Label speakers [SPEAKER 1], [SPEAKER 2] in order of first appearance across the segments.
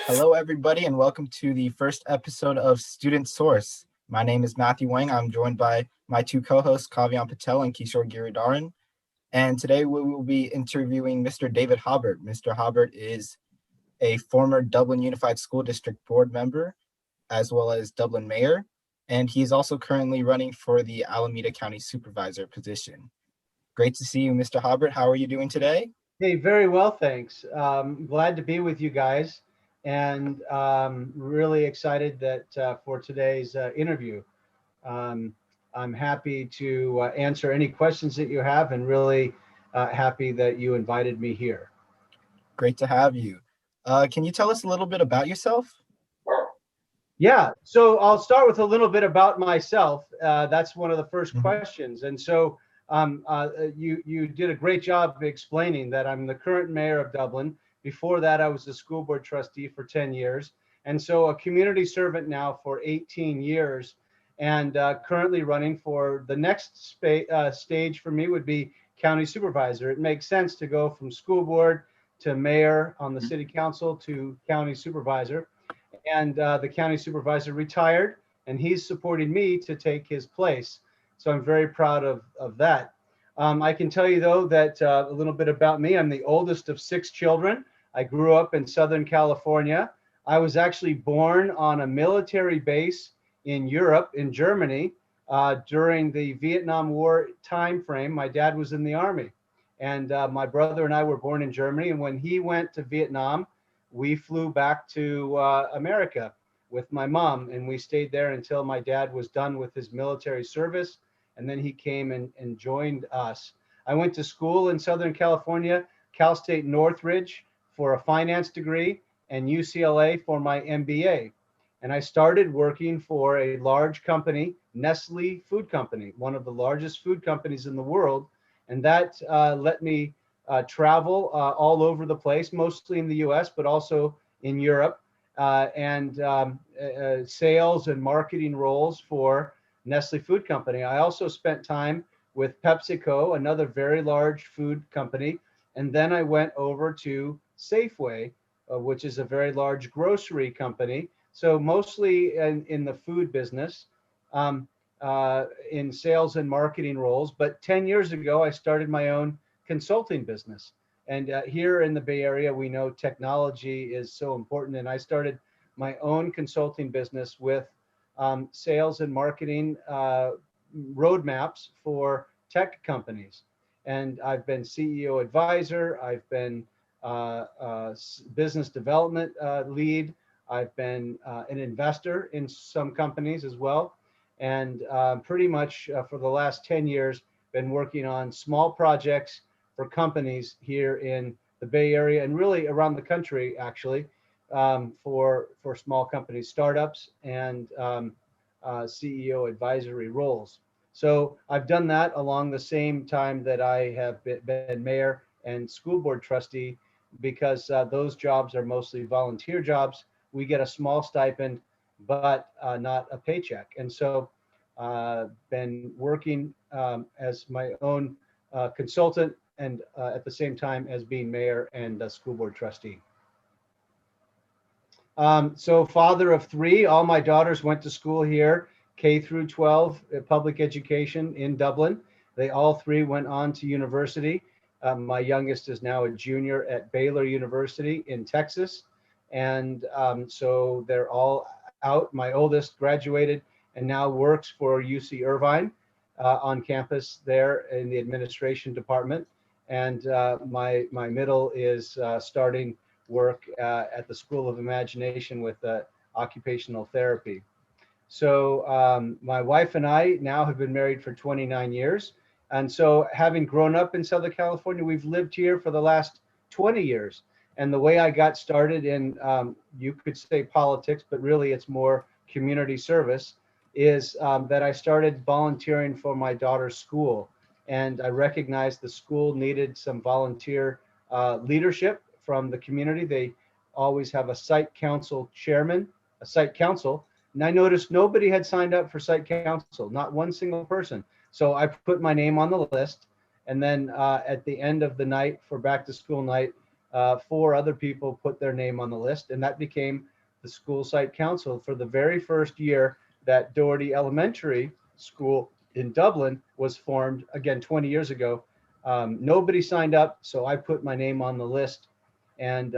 [SPEAKER 1] Hello, everybody, and welcome to the first episode of Student Source. My name is Matthew Wang. I'm joined by my two co-hosts, Kavyan Patel and Kishore Giridharan. And today we will be interviewing Mr. David Haubert. Mr. Haubert is a former Dublin Unified School District board member, as well as Dublin mayor. And he is also currently running for the Alameda County Supervisor position. Great to see you, Mr. Haubert. How are you doing today?
[SPEAKER 2] Hey, very well, thanks. Glad to be with you guys, and really excited that for today's interview. Um, I'm happy to answer any questions that you have, and really happy that you invited me here.
[SPEAKER 1] Great to have you. Can you tell us a little bit about yourself?
[SPEAKER 2] Yeah, so I'll start with a little bit about myself. That's one of the first questions, and so you did a great job explaining that I'm the current mayor of Dublin. Before that, I was a school board trustee for 10 years, and so a community servant now for 18 years, and currently running for the next stage for me would be county supervisor. It makes sense to go from school board to mayor on the city council to county supervisor. And the county supervisor retired, and he's supporting me to take his place. So I'm very proud of that. I can tell you, though, that a little bit about me. I'm the oldest of 6 children. I grew up in Southern California. I was actually born on a military base in Europe, in Germany, during the Vietnam War time frame. My dad was in the Army, and my brother and I were born in Germany. And when he went to Vietnam, we flew back to America with my mom, and we stayed there until my dad was done with his military service, and then he came and joined us. I went to school in Southern California, Cal State Northridge for a finance degree, and UCLA for my MBA. And I started working for a large company, Nestle Food Company, one of the largest food companies in the world, and that let me travel all over the place, mostly in the US, but also in Europe, and sales and marketing roles for Nestle Food Company. I also spent time with PepsiCo, another very large food company, and then I went over to Safeway, which is a very large grocery company. So mostly in the food business, in sales and marketing roles. But 10 years ago, I started my own consulting business. And here in the Bay Area, we know technology is so important. And I started my own consulting business with sales and marketing roadmaps for tech companies. And I've been CEO advisor. I've been business development lead. I've been an investor in some companies as well. And pretty much for the last 10 years, been working on small projects for companies here in the Bay Area and really around the country, actually, for small companies, startups, and CEO advisory roles. So I've done that along the same time that I have been mayor and school board trustee, because those jobs are mostly volunteer jobs. We get a small stipend, but not a paycheck. And so been working as my own consultant, and at the same time as being mayor and school board trustee. So father of 3, all my daughters went to school here, K through 12 public education in Dublin. They all 3 went on to university. My youngest is now a junior at Baylor University in Texas. And so they're all out. My oldest graduated and now works for UC Irvine on campus there in the administration department. And my middle is starting work at the School of Imagination with occupational therapy. So my wife and I now have been married for 29 years. And so having grown up in Southern California, we've lived here for the last 20 years. And the way I got started in, you could say politics, but really it's more community service, is that I started volunteering for my daughter's school. And I recognized the school needed some volunteer leadership from the community. They always have a site council chairman, a site council. And I noticed nobody had signed up for site council, not one single person. So I put my name on the list. And then at the end of the night for back to school night, four other people put their name on the list, and that became the school site council for the very first year that Doherty Elementary School in Dublin was formed, again 20 years ago. Nobody signed up, so I put my name on the list, and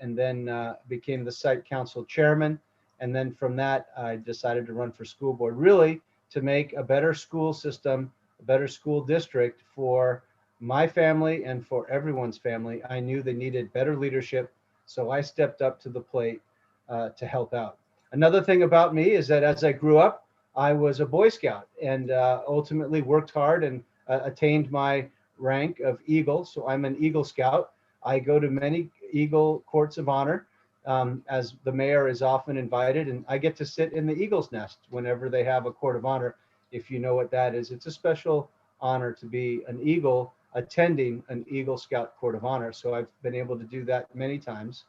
[SPEAKER 2] then became the site council chairman. And then from that, I decided to run for school board, really to make a better school system, a better school district for my family and for everyone's family. I knew they needed better leadership, so I stepped up to the plate to help out. Another thing about me is that as I grew up, I was a Boy Scout, and ultimately worked hard and attained my rank of Eagle. So I'm an Eagle Scout. I go to many Eagle Courts of Honor, as the mayor is often invited, and I get to sit in the Eagle's Nest whenever they have a Court of Honor. If you know what that is, it's a special honor to be an Eagle attending an Eagle Scout Court of Honor. So I've been able to do that many times.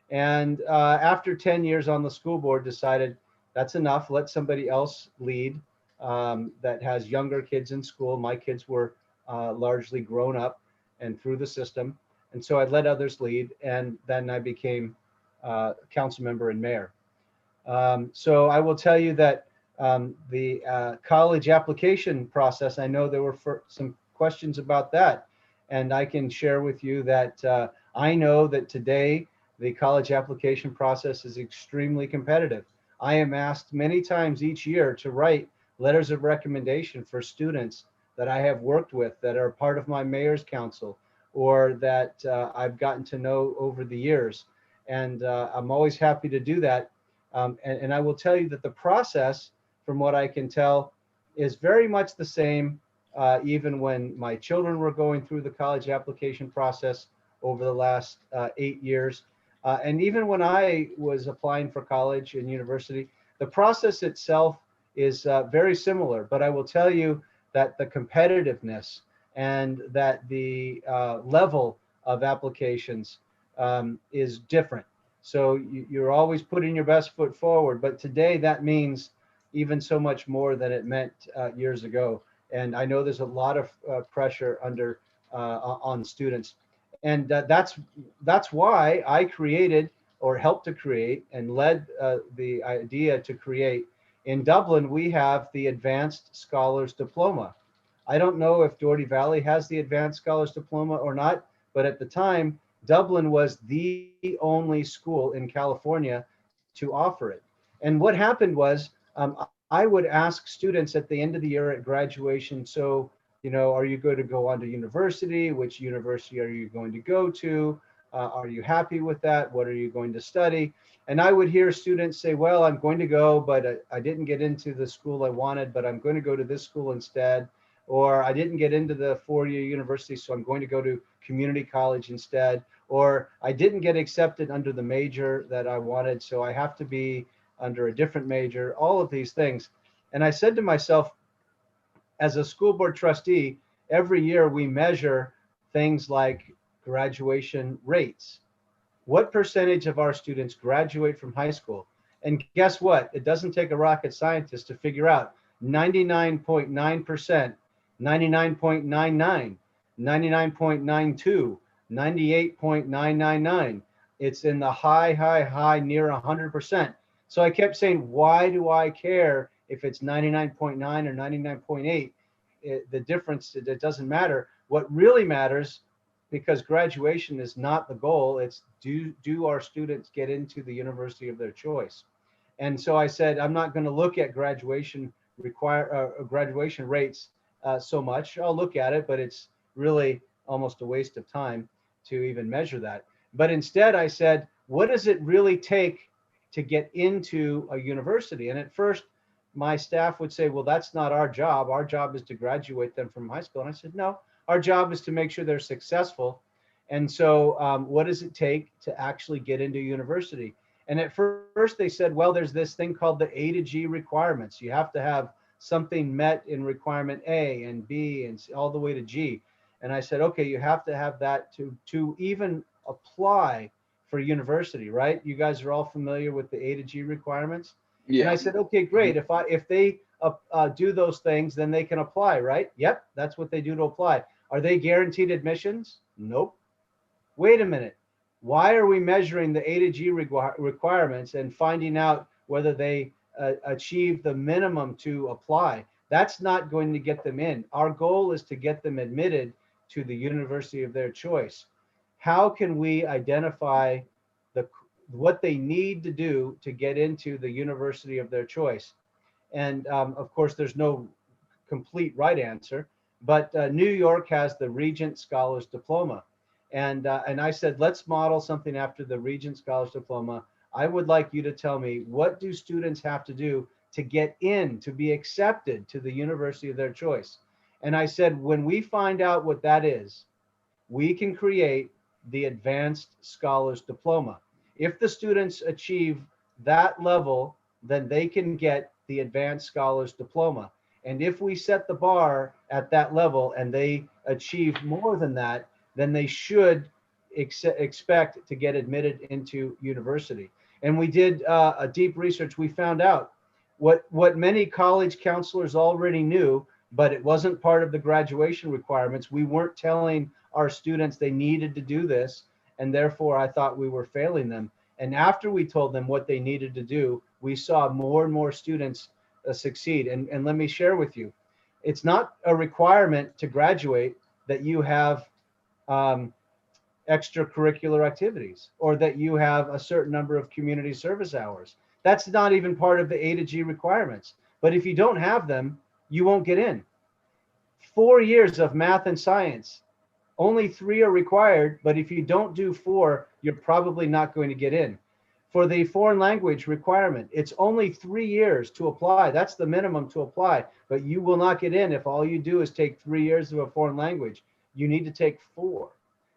[SPEAKER 2] And after 10 years on the school board, decided that's enough. Let somebody else lead, that has younger kids in school. My kids were largely grown up and through the system. And so I let others lead. And then I became council member and mayor. So I will tell you that the college application process, I know there were some questions about that. And I can share with you that I know that today the college application process is extremely competitive. I am asked many times each year to write letters of recommendation for students that I have worked with that are part of my mayor's council, or that I've gotten to know over the years. And I'm always happy to do that. And I will tell you that the process, from what I can tell, is very much the same, even when my children were going through the college application process over the last 8 years. And even when I was applying for college and university, the process itself is very similar. But I will tell you that the competitiveness and that the level of applications is different. So you're always putting your best foot forward. But today that means even so much more than it meant years ago. And I know there's a lot of pressure on students. And that's why I created, or helped to create, and led the idea to create. In Dublin, we have the Advanced Scholars Diploma. I don't know if Doherty Valley has the Advanced Scholars Diploma or not, but at the time, Dublin was the only school in California to offer it. And what happened was, I would ask students at the end of the year at graduation, so, are you going to go on to university? Which university are you going to go to? Are you happy with that? What are you going to study? And I would hear students say, well, I'm going to go, but I didn't get into the school I wanted, but I'm going to go to this school instead. Or I didn't get into the four-year university, so I'm going to go to community college instead. Or I didn't get accepted under the major that I wanted, so I have to be under a different major, all of these things. And I said to myself, as a school board trustee, every year we measure things like graduation rates. What percentage of our students graduate from high school? And guess what? It doesn't take a rocket scientist to figure out 99.9%, 99.99, 99.92, 98.999. It's in the high, near 100%. So I kept saying, why do I care if it's 99.9 or 99.8? The difference, it doesn't matter. What really matters, because graduation is not the goal, it's do our students get into the university of their choice? And so I said, I'm not going to look at graduation rates so much. I'll look at it, but it's really almost a waste of time to even measure that. But instead I said, what does it really take to get into a university? And at first my staff would say, well, that's not our job. Our job is to graduate them from high school. And I said, no, our job is to make sure they're successful. And so what does it take to actually get into university? And at first they said, well, there's this thing called the A to G requirements. You have to have something met in requirement A and B and all the way to G. And I said, okay, you have to have that to even apply for university, right? You guys are all familiar with the A to G requirements. Yeah. And I said, okay, great. If they do those things, then they can apply, right? Yep, that's what they do to apply. Are they guaranteed admissions? Nope. wait a minute, why are we measuring the A to G requirements and finding out whether they achieve the minimum to apply? That's not going to get them in. Our goal is to get them admitted to the university of their choice. How can we identify what they need to do to get into the university of their choice? And of course, there's no complete right answer, but New York has the Regent Scholars Diploma. And I said, let's model something after the Regent Scholars Diploma. I would like you to tell me, what do students have to do to get in, to be accepted to the university of their choice? And I said, when we find out what that is, we can create the Advanced Scholars Diploma. If the students achieve that level, then they can get the Advanced Scholars Diploma. And if we set the bar at that level and they achieve more than that, then they should expect to get admitted into university. And we did a deep research. We found out what many college counselors already knew, but it wasn't part of the graduation requirements. We weren't telling our students they needed to do this, and therefore I thought we were failing them. And after we told them what they needed to do, we saw more and more students succeed. And let me share with you, it's not a requirement to graduate that you have extracurricular activities or that you have a certain number of community service hours. That's not even part of the A to G requirements. But if you don't have them, you won't get in. 4 years of math and science, only 3 are required, but if you don't do 4, you're probably not going to get in. For the foreign language requirement, it's only 3 years to apply. That's the minimum to apply, but you will not get in if all you do is take 3 years of a foreign language. You need to take 4.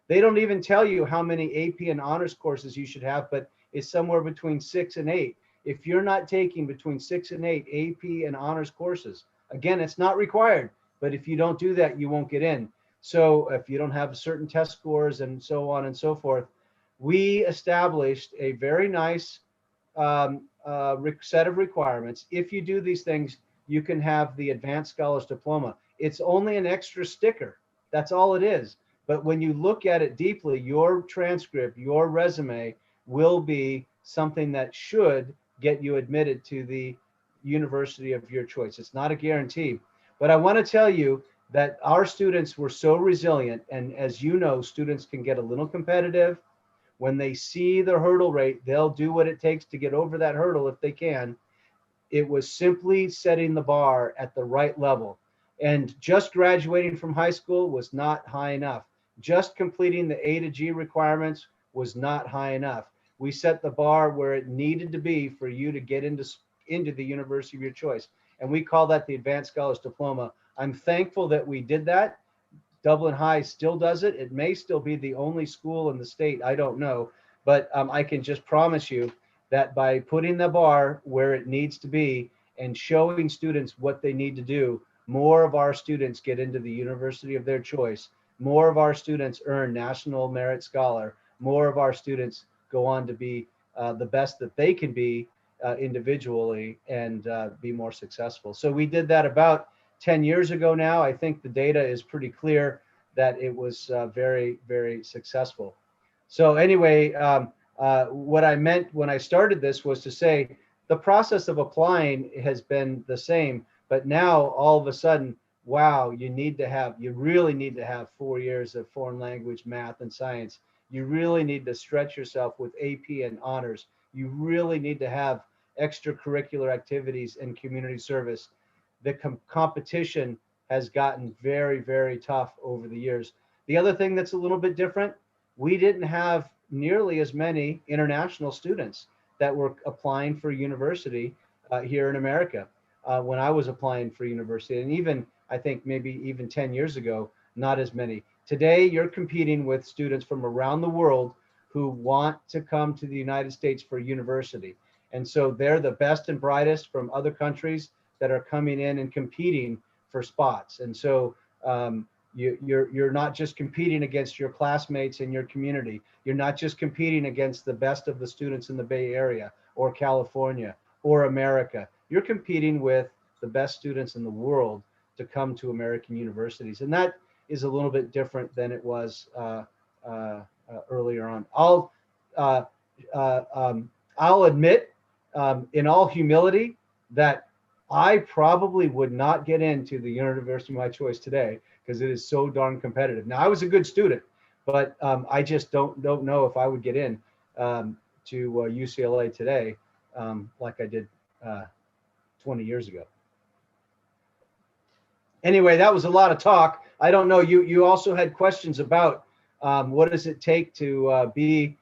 [SPEAKER 2] They don't even tell you how many AP and honors courses you should have, but it's somewhere between 6 and 8. If you're not taking between 6 and 8 AP and honors courses, again, it's not required, but if you don't do that, you won't get in. So if you don't have certain test scores and so on and so forth, we established a very nice set of requirements. If you do these things, you can have the Advanced Scholars Diploma. It's only an extra sticker. That's all it is. But when you look at it deeply, your transcript, your resume will be something that should get you admitted to the university of your choice. It's not a guarantee. But I want to tell you that our students were so resilient. And as you know, students can get a little competitive. When they see the hurdle rate, they'll do what it takes to get over that hurdle if they can. It was simply setting the bar at the right level. And just graduating from high school was not high enough. Just completing the A to G requirements was not high enough. We set the bar where it needed to be for you to get into the university of your choice. And we call that the Advanced Scholars Diploma. I'm thankful that we did that. Dublin High still does it. It may still be the only school in the state. I don't know. But I can just promise you that by putting the bar where it needs to be and showing students what they need to do, more of our students get into the university of their choice. More of our students earn National Merit Scholar. More of our students go on to be the best that they can be individually and be more successful. So we did that about 10 years ago now. I think the data is pretty clear that it was very, very successful. So anyway, what I meant when I started this was to say the process of applying has been the same, but now all of a sudden, wow, you really need to have 4 years of foreign language, math, and science. You really need to stretch yourself with AP and honors. You really need to have extracurricular activities and community service. The competition has gotten very, very tough over the years. The other thing that's a little bit different, we didn't have nearly as many international students that were applying for university here in America when I was applying for university. And even, I think maybe even 10 years ago, not as many. Today, you're competing with students from around the world who want to come to the United States for university. And so they're the best and brightest from other countries that are coming in and competing for spots. And so you're not just competing against your classmates in your community. You're not just competing against the best of the students in the Bay Area or California or America. You're competing with the best students in the world to come to American universities. And that is a little bit different than it was earlier on. Uh, I'll admit, in all humility, that I probably would not get into the university of my choice today because it is so darn competitive. Now, I was a good student, but I just don't know if I would get in to UCLA today like I did 20 years ago. Anyway, that was a lot of talk. I don't know. You also had questions about what does it take to be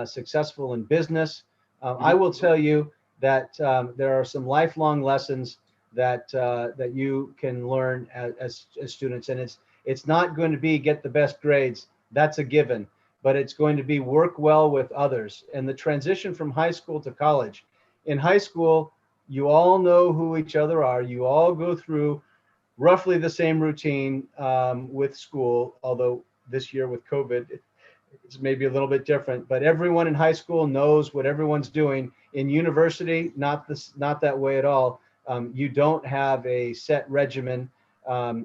[SPEAKER 2] successful in business. I will tell you that there are some lifelong lessons that that you can learn as students, and it's not going to be get the best grades. That's a given, but it's going to be work well with others. And the transition from high school to college. In high school, you all know who each other are. You all go through roughly the same routine with school, although this year with COVID, it's maybe a little bit different, but everyone in high school knows what everyone's doing. In university, not that way at all. You don't have a set regimen.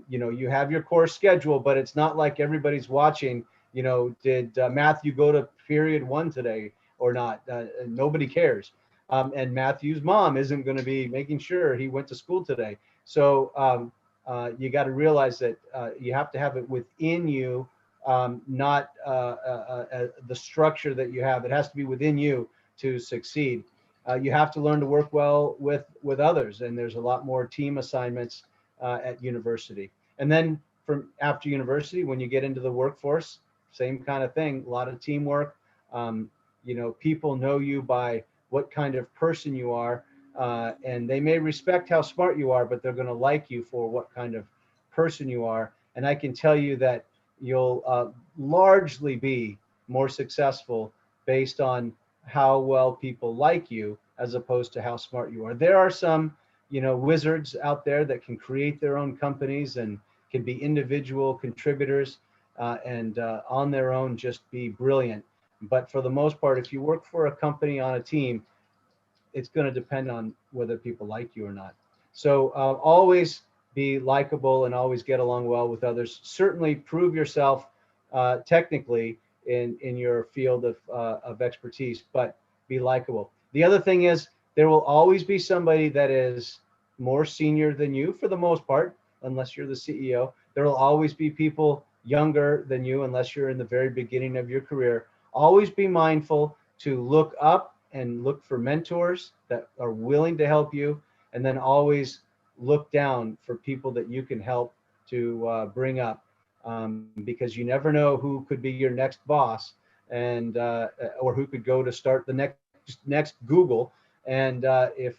[SPEAKER 2] You have your course schedule, but it's not like everybody's watching, did Matthew go to period 1 today or not? Nobody cares. And Matthew's mom isn't going to be making sure he went to school today. So you got to realize that you have to have it within you, not the structure that you have. It has to be within you to succeed. You have to learn to work well with others, and there's a lot more team assignments at university. And then from after university, when you get into the workforce, same kind of thing. A lot of teamwork. People know you by what kind of person you are. And they may respect how smart you are, but they're going to like you for what kind of person you are. And I can tell you that you'll largely be more successful based on how well people like you as opposed to how smart you are. There are some, wizards out there that can create their own companies and can be individual contributors and on their own just be brilliant. But for the most part, if you work for a company on a team, it's going to depend on whether people like you or not. So always be likable and always get along well with others. Certainly prove yourself technically in your field of expertise, but be likable. The other thing is there will always be somebody that is more senior than you for the most part, unless you're the CEO. There will always be people younger than you unless you're in the very beginning of your career. Always be mindful to look up and look for mentors that are willing to help you, and then always look down for people that you can help to bring up, because you never know who could be your next boss, and or who could go to start the next Google. And if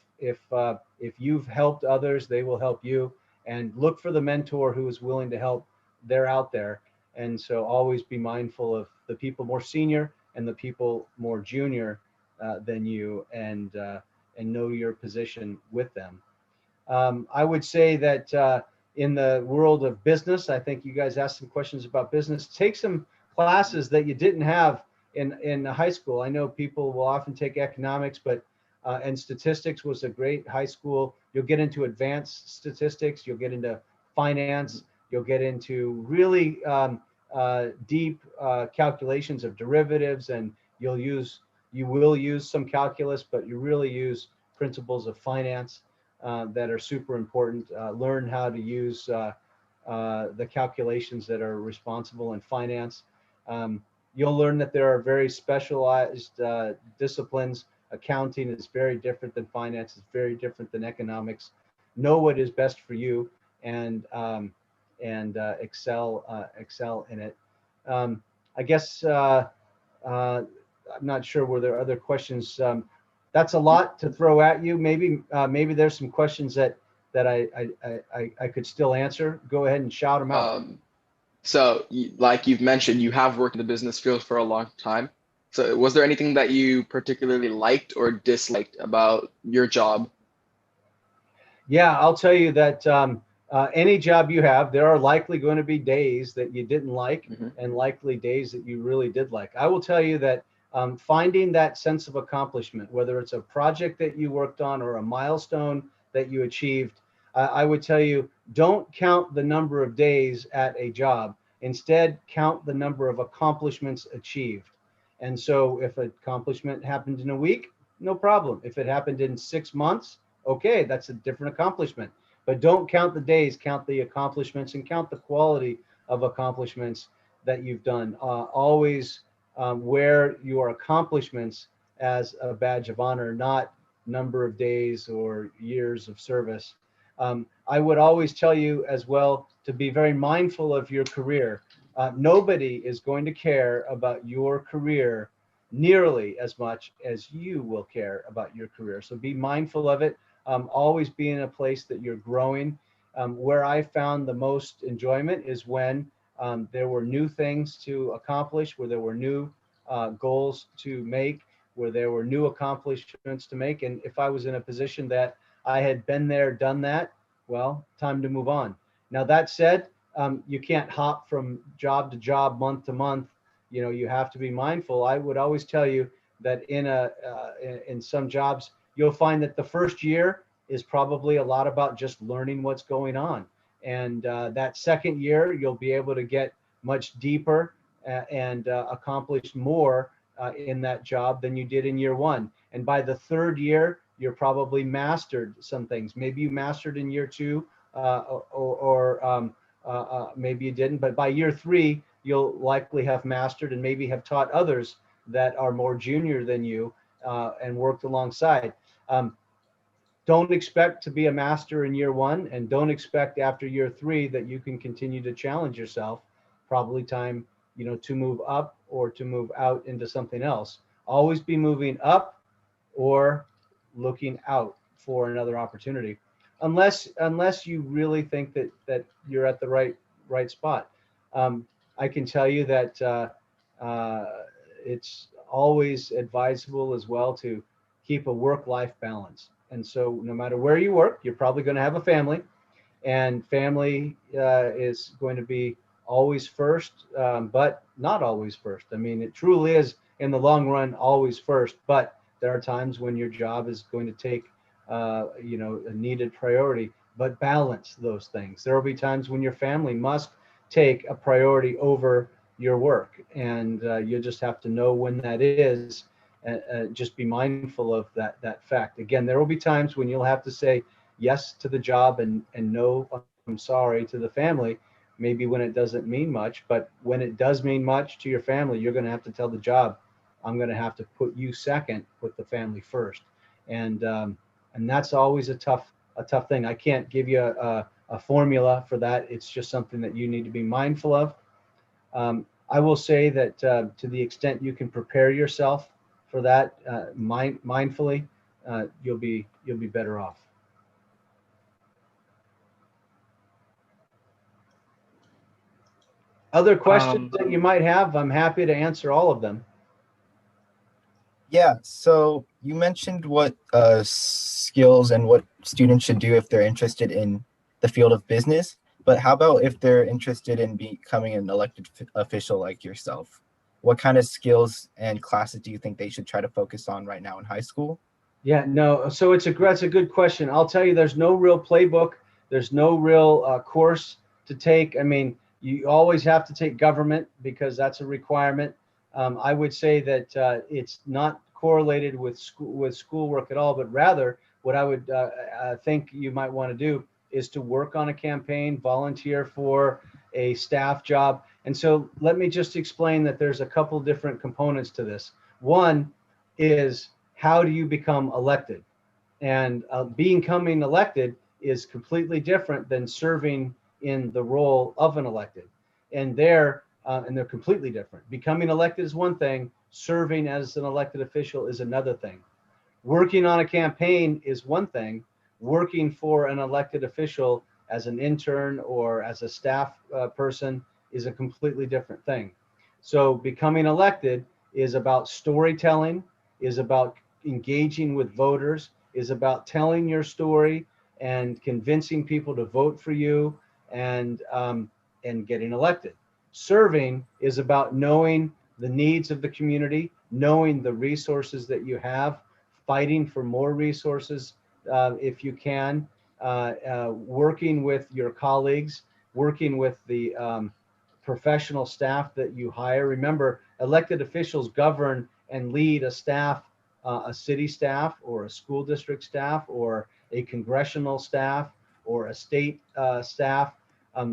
[SPEAKER 2] you've helped others, they will help you. And look for the mentor who is willing to help. They're out there. And so always be mindful of the people more senior and the people more junior than you, and know your position with them. I would say that in the world of business, I think you guys asked some questions about business. Take some classes that you didn't have in high school. I know people will often take economics, but and statistics was a great high school. You'll get into advanced statistics. You'll get into finance. You'll get into really deep calculations of derivatives, and you will use some calculus, but you really use principles of finance that are super important. Learn how to use the calculations that are responsible in finance. You'll learn that there are very specialized disciplines. Accounting is very different than finance. It's very different than economics. Know what is best for you, and excel in it. I guess I'm not sure, were there other questions? That's a lot to throw at you. Maybe there's some questions that I could still answer. Go ahead and shout them out.
[SPEAKER 3] So like you've mentioned, you have worked in the business field for a long time. So was there anything that you particularly liked or disliked about your job?
[SPEAKER 2] Yeah, I'll tell you that any job you have, there are likely going to be days that you didn't like, and likely days that you really did like. I will tell you that finding that sense of accomplishment, whether it's a project that you worked on or a milestone that you achieved, I would tell you, don't count the number of days at a job. Instead, count the number of accomplishments achieved. And so if an accomplishment happened in a week, no problem. If it happened in 6 months, okay, that's a different accomplishment. But don't count the days, count the accomplishments, and count the quality of accomplishments that you've done. Always wear your accomplishments as a badge of honor, not number of days or years of service. I would always tell you as well to be very mindful of your career. Nobody is going to care about your career nearly as much as you will care about your career. So be mindful of it. Always be in a place that you're growing. Where I found the most enjoyment is when there were new things to accomplish, where there were new goals to make, where there were new accomplishments to make. And if I was in a position that I had been there, done that, well, time to move on. Now, that said, you can't hop from job to job, month to month. You know, you have to be mindful. I would always tell you that in some jobs, you'll find that the first year is probably a lot about just learning what's going on. And that second year, you'll be able to get much deeper and accomplish more in that job than you did in year one. And by the third year, you're probably mastered some things. Maybe you mastered in year two, or maybe you didn't. But by year three, you'll likely have mastered and maybe have taught others that are more junior than you and worked alongside. Don't expect to be a master in year one, and don't expect after year three that you can continue to challenge yourself. Probably time, you know, to move up or to move out into something else. Always be moving up or looking out for another opportunity, unless you really think that you're at the right spot. I can tell you that it's always advisable as well to keep a work-life balance. And so no matter where you work, you're probably going to have a family, and family is going to be always first, but not always first. I mean, it truly is in the long run always first, but there are times when your job is going to take you know, a needed priority. But balance those things. There will be times when your family must take a priority over your work, and you just have to know when that is. Just be mindful of that fact. Again, there will be times when you'll have to say yes to the job and no, I'm sorry, to the family, maybe when it doesn't mean much. But when it does mean much to your family, you're going to have to tell the job, I'm going to have to put you second, put the family first. And that's always a tough thing. I can't give you a formula for that. It's just something that you need to be mindful of. I will say that to the extent you can prepare yourself for that mindfully, you'll be better off. Other questions that you might have, I'm happy to answer all of them.
[SPEAKER 1] Yeah, so you mentioned what skills and what students should do if they're interested in the field of business, but how about if they're interested in becoming an elected official like yourself? What kind of skills and classes do you think they should try to focus on right now in high school?
[SPEAKER 2] Yeah, no, so that's a good question. I'll tell you, there's no real playbook. There's no real course to take. I mean, you always have to take government because that's a requirement. I would say that it's not correlated with schoolwork at all, but rather what I would think you might want to do is to work on a campaign, volunteer for a staff job. And so let me just explain that there's a couple different components to this. One is, how do you become elected? And becoming elected is completely different than serving in the role of an elected. And they're completely different. Becoming elected is one thing, serving as an elected official is another thing. Working on a campaign is one thing, working for an elected official as an intern or as a staff person is a completely different thing. So becoming elected is about storytelling, is about engaging with voters, is about telling your story and convincing people to vote for you and getting elected. Serving is about knowing the needs of the community, knowing the resources that you have, fighting for more resources if you can, working with your colleagues, working with the professional staff that you hire. Remember, elected officials govern and lead a staff, a city staff or a school district staff or a congressional staff or a state staff.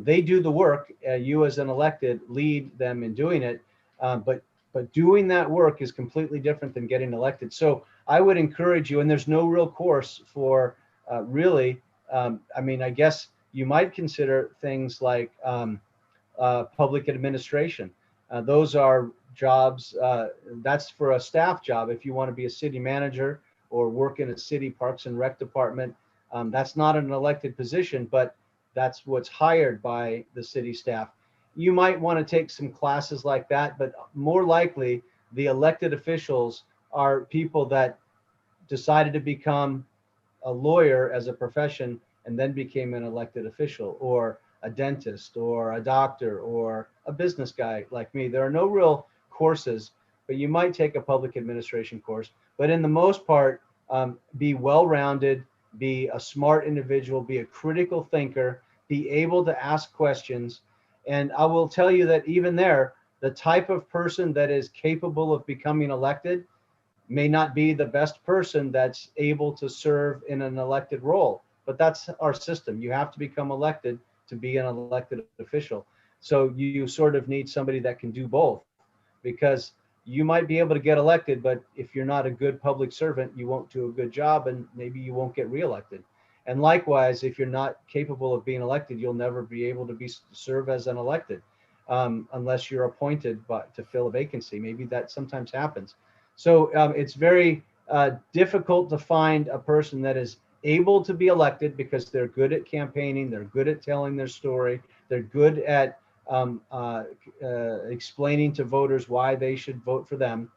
[SPEAKER 2] They do the work. You as an elected lead them in doing it. But doing that work is completely different than getting elected. So I would encourage you, and there's no real course for really, I mean, I guess you might consider things like public administration. Those are jobs, that's for a staff job. If you want to be a city manager or work in a city parks and rec department, that's not an elected position, but that's what's hired by the city staff. You might want to take some classes like that, but more likely the elected officials are people that decided to become a lawyer as a profession and then became an elected official, or a dentist or a doctor or a business guy like me. There are no real courses, but you might take a public administration course. But in the most part, be well-rounded, be a smart individual, be a critical thinker, be able to ask questions. And I will tell you that even there, the type of person that is capable of becoming elected may not be the best person that's able to serve in an elected role. But that's our system. You have to become elected to be an elected official. So you sort of need somebody that can do both, because you might be able to get elected, but if you're not a good public servant, you won't do a good job and maybe you won't get reelected. And likewise, if you're not capable of being elected, you'll never be able to serve as an elected unless you're appointed to fill a vacancy. Maybe that sometimes happens. So it's very difficult to find a person that is able to be elected because they're good at campaigning, they're good at telling their story, they're good at explaining to voters why they should vote for them.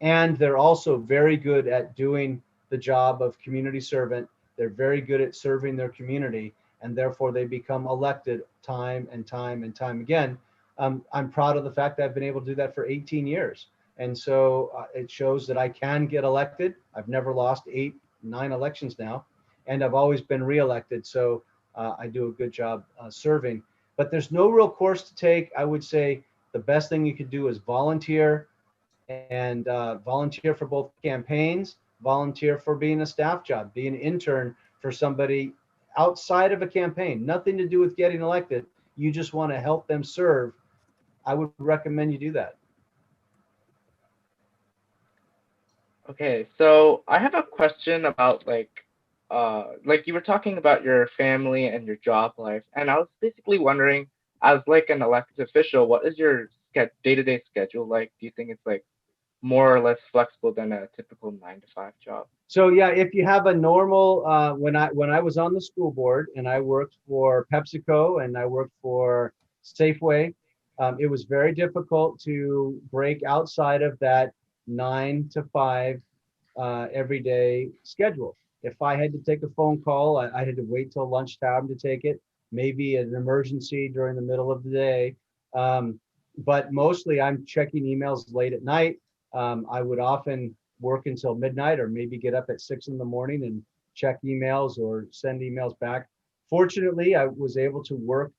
[SPEAKER 2] And they're also very good at doing the job of community servant. They're very good at serving their community, and therefore they become elected time and time and time again. I'm proud of the fact that I've been able to do that for 18 years. And so it shows that I can get elected. I've never lost 8, 9 elections now, and I've always been reelected. So I do a good job serving. But there's no real course to take. I would say the best thing you could do is volunteer, and volunteer for both campaigns, volunteer for being a staff job, be an intern for somebody outside of a campaign, nothing to do with getting elected. You just want to help them serve. I would recommend you do that.
[SPEAKER 4] Okay, so I have a question about like you were talking about your family and your job life, and I was basically wondering, as like an elected official, what is your day-to-day schedule like? Do you think it's like more or less flexible than a typical 9-to-5 job?
[SPEAKER 2] So yeah, if you have a normal, when I was on the school board and I worked for PepsiCo and I worked for Safeway, it was very difficult to break outside of that 9 to 5 everyday schedule. If I had to take a phone call, I had to wait till lunchtime to take it, maybe an emergency during the middle of the day. But mostly I'm checking emails late at night. I would often work until midnight or maybe get up at 6 in the morning and check emails or send emails back. Fortunately, I was able to work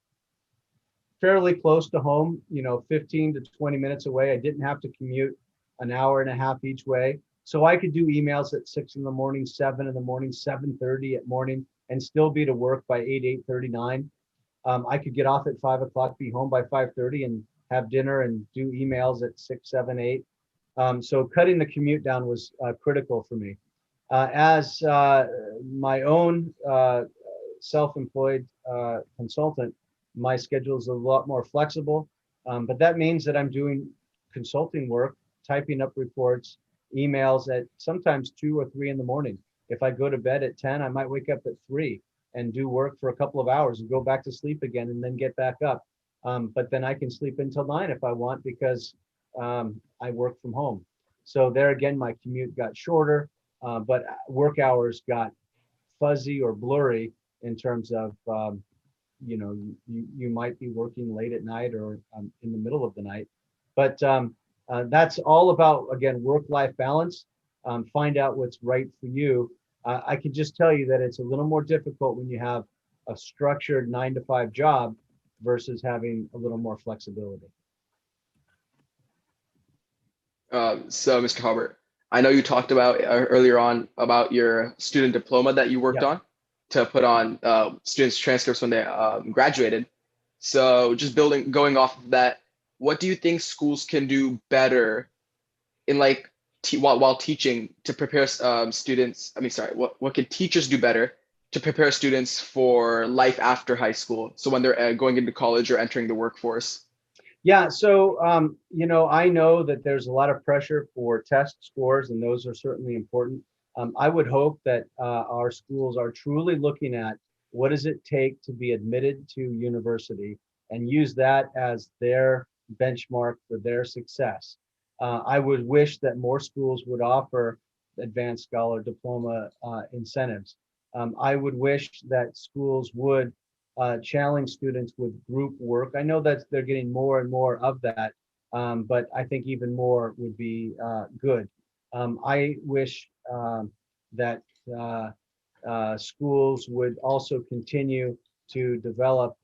[SPEAKER 2] fairly close to home, 15 to 20 minutes away. I didn't have to commute an hour and a half each way. So I could do emails at 6 in the morning, 7 in the morning, 7:30 at morning, and still be to work by 8:39. I could get off at 5 o'clock, be home by 5:30 and have dinner and do emails at 6, 7, 8. So cutting the commute down was critical for me. As my own self-employed consultant, my schedule is a lot more flexible, but that means that I'm doing consulting work, typing up reports, emails at sometimes 2 or 3 in the morning. If I go to bed at 10, I might wake up at 3 and do work for a couple of hours and go back to sleep again and then get back up. But then I can sleep until 9 if I want, because I work from home. So there again, my commute got shorter, but work hours got fuzzy or blurry in terms of, you might be working late at night or in the middle of the night. But that's all about, again, work-life balance. Find out what's right for you. I can just tell you that it's a little more difficult when you have a structured 9-to-5 job, versus having a little more flexibility.
[SPEAKER 3] So, Mr. Haubert, I know you talked about earlier on about your student diploma that you worked
[SPEAKER 2] Yeah.
[SPEAKER 3] on to put on students' transcripts when they graduated. So, just going off of that, what do you think schools can do better in like while teaching to prepare students? I mean, sorry, what can teachers do better to prepare students for life after high school? So when they're going into college or entering the workforce.
[SPEAKER 2] Yeah, so I know that there's a lot of pressure for test scores, and those are certainly important. I would hope that our schools are truly looking at what does it take to be admitted to university and use that as their benchmark for their success. I would wish that more schools would offer advanced scholar diploma incentives. I would wish that schools would challenge students with group work. I know that they're getting more and more of that, but I think even more would be good. I wish that schools would also continue to develop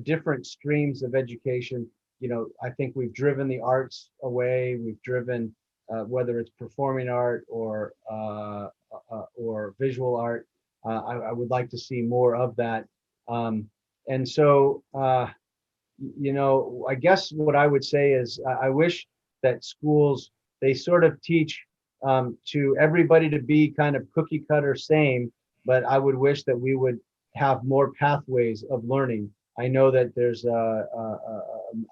[SPEAKER 2] different streams of education. I think we've driven the arts away. We've driven whether it's performing art or visual art. I would like to see more of that. And so, I guess what I would say is I wish that schools, they sort of teach to everybody to be kind of cookie cutter same, but I would wish that we would have more pathways of learning. I know that there's a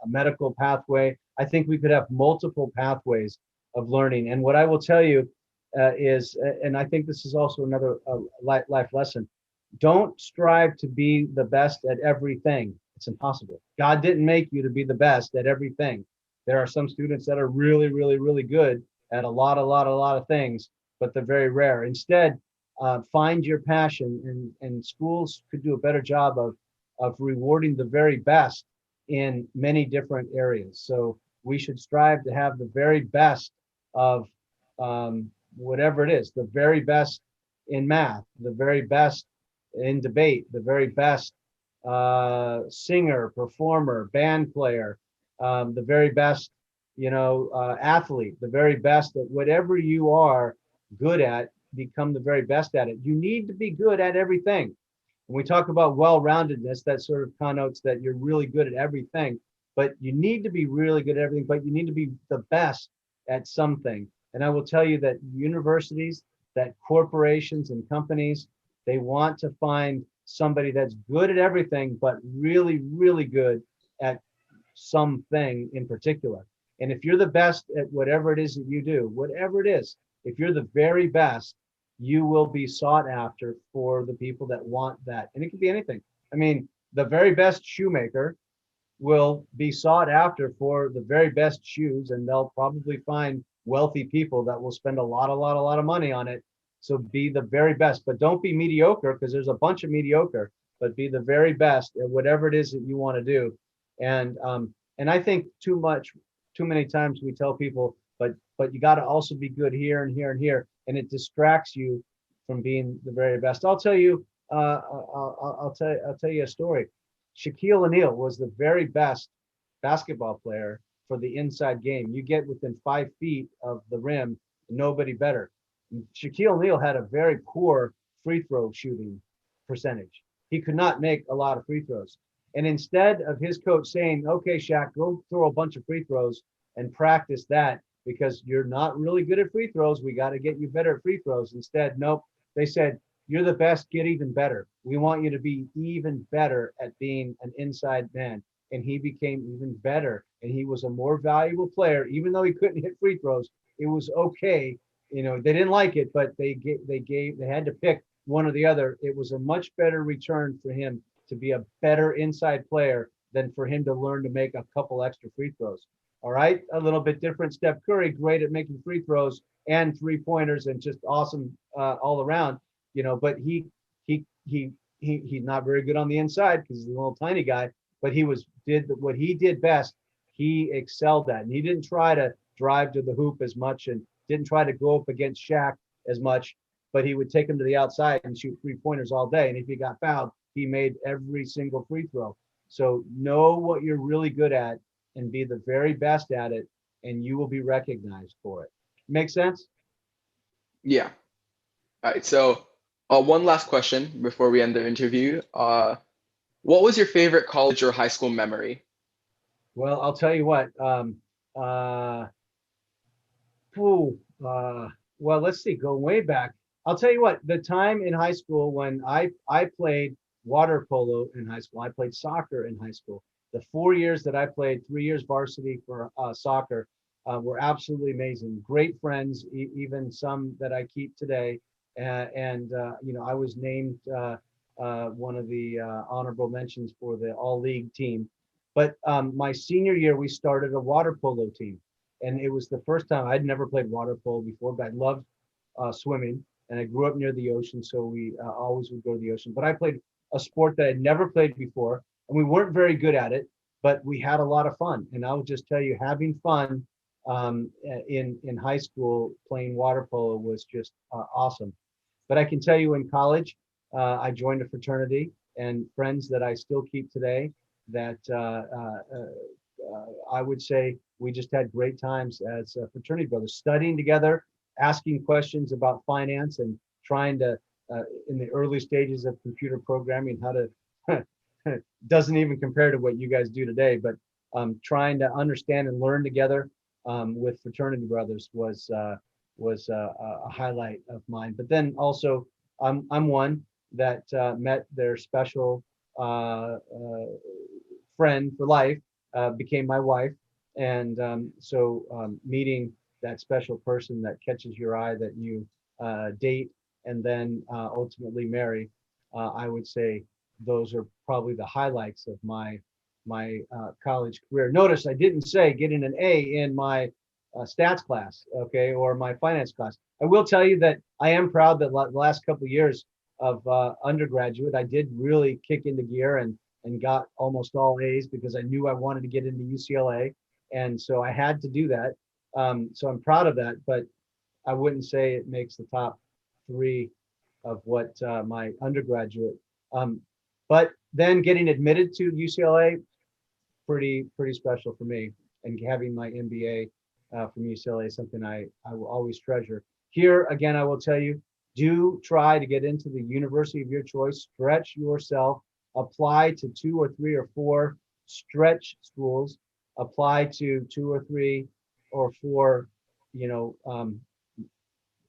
[SPEAKER 2] medical pathway. I think we could have multiple pathways of learning. And what I will tell you is, and I think this is also another life lesson, don't strive to be the best at everything. It's impossible. God didn't make you to be the best at everything. There are some students that are really, really, really good at a lot of things, but they're very rare. Instead, find your passion, and schools could do a better job of rewarding the very best in many different areas. So we should strive to have the very best of whatever it is, the very best in math, the very best in debate, the very best singer, performer, band player, the very best, athlete, the very best at whatever you are good at, become the very best at it. You need to be good at everything. When we talk about well-roundedness, that sort of connotes that you're really good at everything, but you need to be really good at everything, but you need to be the best at something. And I will tell you that universities, that corporations and companies, they want to find somebody that's good at everything, but really, really good at something in particular. And if you're the best at whatever it is that you do, whatever it is, if you're the very best, you will be sought after for the people that want that. And it could be anything. I mean, the very best shoemaker will be sought after for the very best shoes, and they'll probably find wealthy people that will spend a lot of money on it. So be the very best, but don't be mediocre, because there's a bunch of mediocre, but be the very best at whatever it is that you want to do. And I think too many times we tell people, but you got to also be good here and here and here, and it distracts you from being the very best. I'll tell you a story. Shaquille O'Neal was the very best basketball player for the inside game. You get within 5 feet of the rim, nobody better. Shaquille O'Neal had a very poor free throw shooting percentage. He could not make a lot of free throws. And instead of his coach saying, okay, Shaq, go throw a bunch of free throws and practice that, because you're not really good at free throws. We got to get you better at free throws. Instead, nope. They said, you're the best, get even better. We want you to be even better at being an inside man. And he became even better. And he was a more valuable player, even though he couldn't hit free throws. It was okay. They didn't like it, but they had to pick one or the other. It was a much better return for him to be a better inside player than for him to learn to make a couple extra free throws. All right, a little bit different. Steph Curry, great at making free throws and 3-pointers and just awesome all around. But he's not very good on the inside because he's a little tiny guy. But what he did best. He excelled at, and he didn't try to drive to the hoop as much and didn't try to go up against Shaq as much, but he would take him to the outside and shoot 3-pointers all day. And if he got fouled, he made every single free throw. So know what you're really good at and be the very best at it, and you will be recognized for it. Make sense?
[SPEAKER 3] Yeah. All right. So, one last question before we end the interview. What was your favorite college or high school memory?
[SPEAKER 2] Well, I'll tell you what. Uh, phew, well, let's see, go way back. I'll tell you what, the time in high school when I played water polo in high school, I played soccer in high school. The 4 years that I played, 3 years varsity for soccer, were absolutely amazing. Great friends, even some that I keep today. You know, I was named one of the honorable mentions for the all league team. But my senior year, we started a water polo team, and it was the first time. I'd never played water polo before, but I loved swimming, and I grew up near the ocean, so we always would go to the ocean. But I played a sport that I'd never played before, and we weren't very good at it, but we had a lot of fun. And I will just tell you, having fun in high school playing water polo was just awesome. But I can tell you, in college, I joined a fraternity, and friends that I still keep today that I would say we just had great times as fraternity brothers, studying together, asking questions about finance, and trying to, in the early stages of computer programming, how to, doesn't even compare to what you guys do today, but trying to understand and learn together with fraternity brothers was a highlight of mine. But then also, I'm one that met their special friend for life, became my wife. And meeting that special person that catches your eye, that you date and then ultimately marry, I would say those are probably the highlights of my college career. Notice I didn't say getting an A in my stats class, okay, or my finance class. I will tell you that I am proud that the last couple of years of undergraduate, I did really kick into gear and got almost all A's because I knew I wanted to get into UCLA. And so I had to do that. So I'm proud of that, but I wouldn't say it makes the top three of what my undergraduate. But then getting admitted to UCLA, pretty special for me. And having my MBA from UCLA is something I will always treasure. Here, again, I will tell you, do try to get into the university of your choice, stretch yourself, apply to 2 or 3 or 4 stretch schools, apply to 2 or 3 or 4, you know,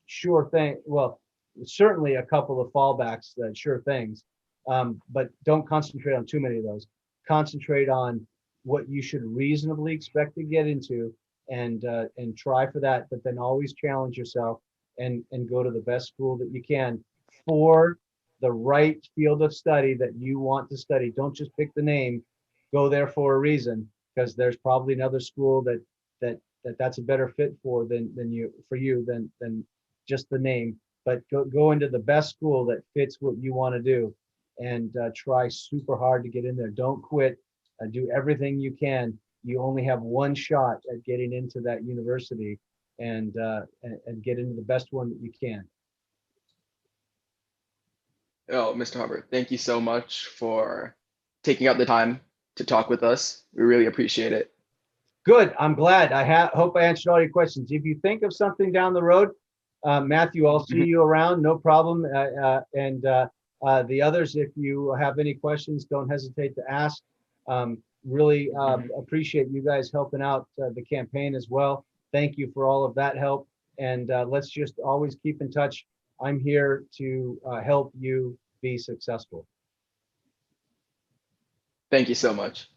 [SPEAKER 2] sure thing. Well, certainly a couple of fallbacks, sure things, but don't concentrate on too many of those. Concentrate on what you should reasonably expect to get into, and try for that. But then always challenge yourself and go to the best school that you can for the right field of study that you want to study. Don't just pick the name. Go there for a reason, because there's probably another school that's a better fit than just the name. But go into the best school that fits what you want to do, and try super hard to get in there. Don't quit. Do everything you can. You only have one shot at getting into that university, and get into the best one that you can.
[SPEAKER 3] Oh, Mr. Haubert, thank you so much for taking out the time to talk with us. We really appreciate it.
[SPEAKER 2] Good. I'm glad. Hope I answered all your questions. If you think of something down the road, Matthew, I'll see you around. No problem. The others, if you have any questions, don't hesitate to ask. Really appreciate you guys helping out the campaign as well. Thank you for all of that help. And let's just always keep in touch. I'm here to help you be successful.
[SPEAKER 3] Thank you so much.